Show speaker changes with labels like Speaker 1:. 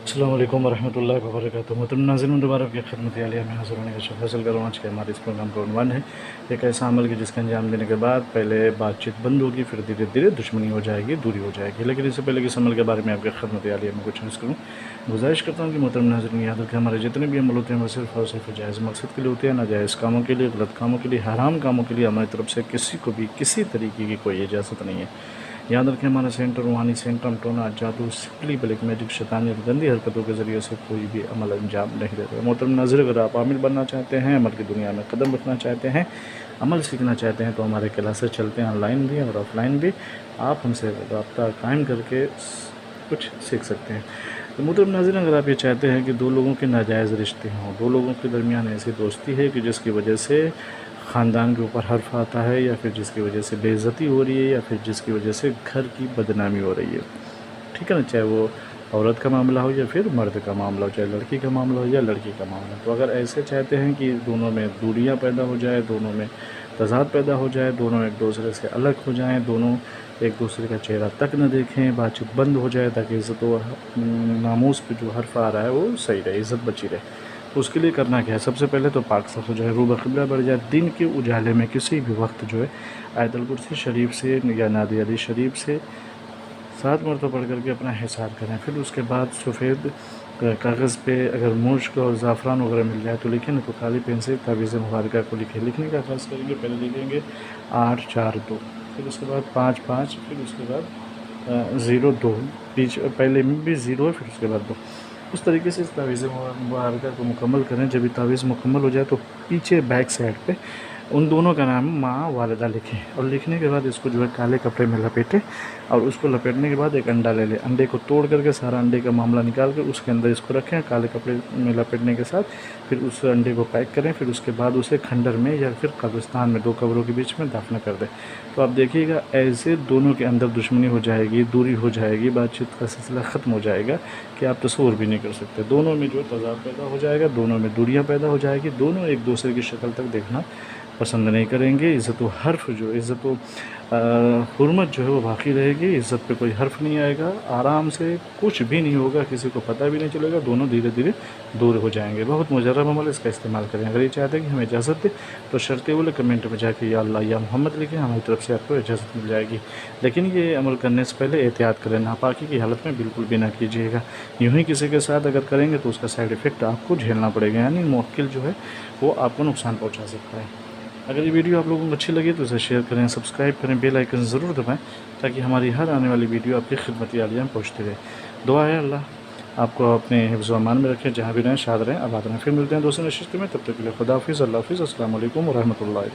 Speaker 1: अस्सलाम वालेकुम वरहमतुल्लाहि वबरकातुहू। मोहतरम नाज़रीन, दोबारा आपकी खिदमत आलिया में हाज़िर होने का शुक्र हासिल कर रहा हूँ। आज के हमारे इस प्रोग्राम का उन्वान है एक ऐसा अमल कि जिसका अंजाम देने के बाद पहले बातचीत बंद होगी, फिर धीरे धीरे दुश्मनी हो जाएगी, दूरी हो जाएगी। लेकिन इससे पहले कि इस अमल के बारे में आपकी खिदमत आलिया में कुछ अर्ज़ करूँ, गुजारिश करता हूँ कि मोहतरम नाज़रीन याद रखें, हमारे जितने भी अमल होते हैं वो सिर्फ़ और सिर्फ जायज़ मकसद के लिए होते हैं, नाजायज़ कामों के लिए, गलत कामों के लिए, हराम कामों के लिए हमारी तरफ से किसी को भी किसी तरीके की कोई इजाज़त नहीं है। याद रखें, हमारा सेंटर रूहानी सेंटर टोना जादू सिंपली ब्लैक मैजिक शैतानी और गंदी हरकतों के ज़रिए से कोई भी अमल अंजाम नहीं देता। मोहतरम नाज़रीन, अगर आप आमिल बनना चाहते हैं, अमल की दुनिया में कदम रखना चाहते हैं, अमल सीखना चाहते हैं, तो हमारे क्लासेस चलते हैं ऑनलाइन भी और ऑफलाइन भी। आप हमसे रब्ता कायम करके कुछ सीख सकते हैं। तो मोहतरम नाज़रीन, अगर आप ये चाहते हैं कि दो लोगों के नाजायज़ रिश्ते हों, दो लोगों के दरमियान ऐसी दोस्ती है कि जिसकी वजह से ख़ानदान के ऊपर हर्फ आता है, या फिर जिसकी वजह से बेइज्जती हो रही है, या फिर जिसकी वजह से घर की बदनामी हो रही है, ठीक है ना, चाहे वो औरत का मामला हो या फिर मर्द का मामला हो, चाहे लड़की का मामला हो या लड़की का मामला। तो अगर ऐसे चाहते हैं कि दोनों में दूरियां पैदा हो जाए, दोनों में तज़ाद पैदा हो जाए, दोनों एक दूसरे से अलग हो जाएं, दोनों एक दूसरे का चेहरा तक न देखें, बातचीत बंद हो जाए, ताकि इज़्ज़त व नामूस पे जो हर्फ आ रहा है वो सही रहे, इज़्ज़त बची रहे। तो उसके लिए करना क्या है? सबसे पहले तो पाक साफ़ हो जाए, रूब क़िबला बढ़ जाए। दिन के उजाले में किसी भी वक्त जो है आयतुल कुर्सी शरीफ से या नादी अली शरीफ से 7 मरतबा पढ़ करके अपना हिसार करें। फिर उसके बाद सफ़ेद कागज़ पे अगर मुश्क और ज़ाफ़रान वगैरह मिल जाए तो लिखें, नहीं तो काली पेन से तावीज़ मुबारका को लिखें। लिखने का ख़ास करेंगे, पहले लिखेंगे 8 4 2, फिर उसके बाद 5 5, फिर उसके बाद 0 2, बीच पहले में भी 0 है, फिर उसके बाद 2। उस तरीके से इस तावीज़ मुबारका को मुकम्मल करें। जब ये तावीज़ मुकम्मल हो जाए तो पीछे बैक साइड पे उन दोनों का नाम माँ वालिदा लिखें, और लिखने के बाद इसको जो है काले कपड़े में लपेटें, और उसको लपेटने के बाद एक अंडा ले लें। अंडे को तोड़ करके सारा अंडे का मामला निकाल कर उसके अंदर इसको रखें काले कपड़े में लपेटने के साथ। फिर उस अंडे को पैक करें, फिर उसके बाद उसे खंडर में या फिर कब्रिस्तान में 2 कब्रों के बीच में दफन कर दें। तो आप देखिएगा, ऐसे दोनों के अंदर दुश्मनी हो जाएगी, दूरी हो जाएगी, बातचीत का सिलसिला ख़त्म हो जाएगा कि आप तस्वुर भी नहीं कर सकते। दोनों में जो तज़ाद पैदा हो जाएगा, दोनों में दूरियाँ पैदा हो जाएगी, दोनों एक दूसरे की शक्ल तक देखना पसंद नहीं करेंगे। इज़्ज़त व हर्फ जो इज़्ज़त व हुर्मत जो है वो बाकी रहेगी, इज़्ज़त पे कोई हर्फ नहीं आएगा, आराम से कुछ भी नहीं होगा, किसी को पता भी नहीं चलेगा, दोनों धीरे धीरे दूर हो जाएंगे। बहुत मुजर्रब अमल, इसका इस्तेमाल करें। अगर ये चाहते हैं कि हमें इजाज़त दे तो शर्तें बोले कमेंट में जाके या अल्लाह या मोहम्मद लिखें, हमारी तरफ से आपको इजाज़त मिल जाएगी। लेकिन ये अमल करने से पहले एहतियात करें, नापाकी की हालत में बिल्कुल भी ना कीजिएगा। यूँ ही किसी के साथ अगर करेंगे तो उसका साइड इफ़ेक्ट आपको झेलना पड़ेगा, यानी मुवक्किल जो है वो आपको नुकसान पहुँचा सकता है। अगर ये वीडियो आप लोगों को अच्छी लगी तो इसे शेयर करें, सब्सक्राइब करें, बेल आइकन ज़रूर दबाएं, ताकि हमारी हर आने वाली वीडियो आपकी खिदमत आलिया में पहुँचती रहे। दुआ है अल्लाह आपको अपने हिफ्ज़ व अमान में रखें, जहाँ भी रहें शाद रहें, आबाद रहें। फिर मिलते हैं दूसरी नशिस्त में, तब तक के लिए खुदा हाफ़िज़, अल्लाह हाफ़िज़, अस्सलाम वालेकुम व रहमतुल्लाहि।